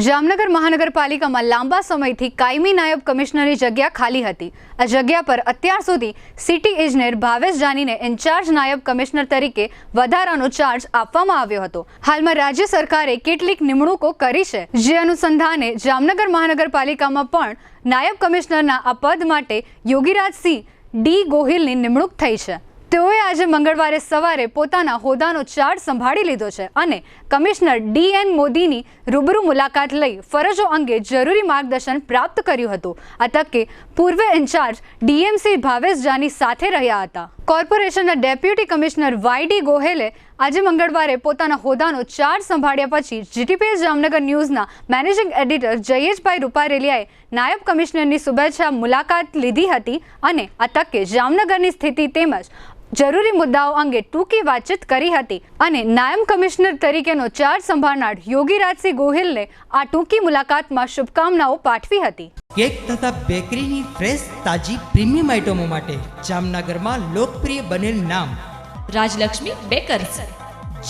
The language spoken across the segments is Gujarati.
જામનગર મહાનગરપાલિકામાં લાંબા સમયથી કાયમી નાયબ કમિશનરની જગ્યા ખાલી હતી। આ જગ્યા પર અત્યાર સુધી સિટી ઇજનેર ભાવેશ જાનીને ઇન્ચાર્જ નાયબ કમિશનર તરીકે વધારાનો ચાર્જ આપવામાં આવ્યો હતો। હાલમાં રાજ્ય સરકારે કેટલીક નિમણૂકો કરી છે, જે અનુસંધાને જામનગર મહાનગરપાલિકામાં પણ નાયબ કમિશનરના આ પદ માટે યોગીરાજસિંહ ડી ગોહિલની નિમણૂક થઈ છે। તેઓએ આજે મંગળવારે સવારે પોતાના હોદ્દાનો ચાર્જ સંભાળી લીધો છે અને કમિશનર ડીએન મોદીની રૂબરૂ મુલાકાત લઈ ફરજો અંગે જરૂરી માર્ગદર્શન પ્રાપ્ત કર્યું હતું। આ તકે પૂર્વ ઇન્ચાર્જ ડીએમસી ભાવેશ જાની સાથે રહ્યા હતા। કોર્પોરેશનના ડેપ્યુટી કમિશનર વાયડી ગોહેલે આજે મંગળવારે પોતાના હોદ્દાનો ચાર્જ સંભાળ્યા પછી જીટીપીએસ જામનગર ન્યૂઝના મેનેજિંગ એડિટર જયેશભાઈ રૂપારેલિયાએ નાયબ કમિશનરની શુભેચ્છા મુલાકાત લીધી હતી અને આ તકે જામનગરની સ્થિતિ તેમજ જરૂરી મુદ્દાઓ અંગે ટૂંકી વાતચીત કરી હતી અને નાયબ કમિશનર તરીકેનો ચાર્જ સંભાળનાર યોગીરાજસિંહ ગોહિલને આ ટૂંકી મુલાકાતમાં શુભકામનાઓ પાઠવી હતી। કેક તથા બેકરીની ફ્રેશ તાજી પ્રીમિયમ આઇટમો માટે જામનગરમાં લોકપ્રિય બનેલ નામ રાજલક્ષ્મી બેકર્સ,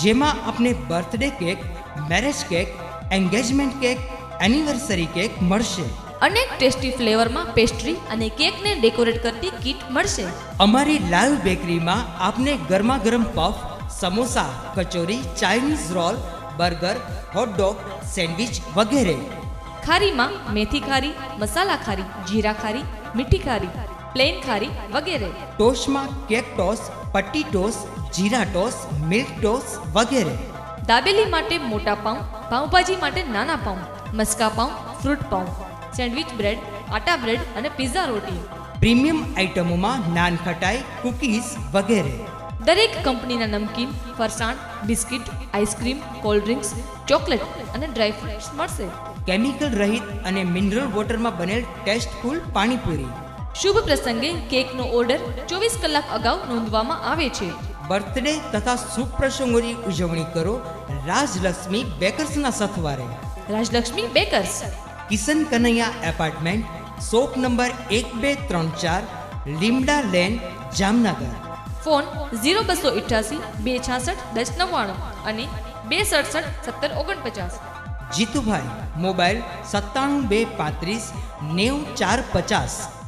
જેમાં આપને birthday cake, marriage cake, engagement cake, anniversary cake મળશે। અનેક ટેસ્ટી ફ્લેવરમાં પેસ્ટ્રી અને કેકને ડેકોરેટ કરતી કીટ મળશે। અમારી લાઈવ બેકરીમાં આપને ગરમા ગરમ puff, samosa, kachori, Chinese roll, burger, hot dog, sandwich વગેરે। ખારીમાં મેથી ખારી, મસાલા ખારી, જીરા ખારી, મીઠી ખારી, પ્લેન ખારી વગેરે। ટોસ્ટમાં કેક ટોસ, પટ્ટી ટોસ, જીરા ટોસ, મિલ્ક ટોસ વગેરે। દાબેલી માટે મોટા પાઉં, પાઉંભાજી માટે નાના પાઉં, મસ્કા પાઉં, ફ્રૂટ પાઉં, સેન્ડવિચ બ્રેડ, આટા બ્રેડ અને પિઝા રોટી। પ્રીમિયમ આઇટમોમાં નાન ખટાઈ, કૂકીઝ વગેરે। દરેક કંપનીના નમકીન, ફરસાણ, biscuit, ice cream, cold drinks, chocolate અને ડ્રાયફ્રૂટ્સ મળશે। કેમિકલ રહિત અને મિનરલ વોટરમાં બનેલ ટેસ્ટફુલ પાણીપુરી। શુભ પ્રસંગે કેકનો ઓર્ડર 24 કલાક અગાઉ નોંધવામાં આવે છે। બર્થડે તથા શુભ પ્રસંગોની ઉજવણી કરો રાજલક્ષ્મી બેકર્સના સથવારે। Rajlakshmi bakers, Kishan Kanaiya apartment, shop number 1234, Limda lane, Jamnagar. Phone 0288 266 1099 અને 267 1749। જીતુભાઈ, મોબાઈલ 97 235 90 450।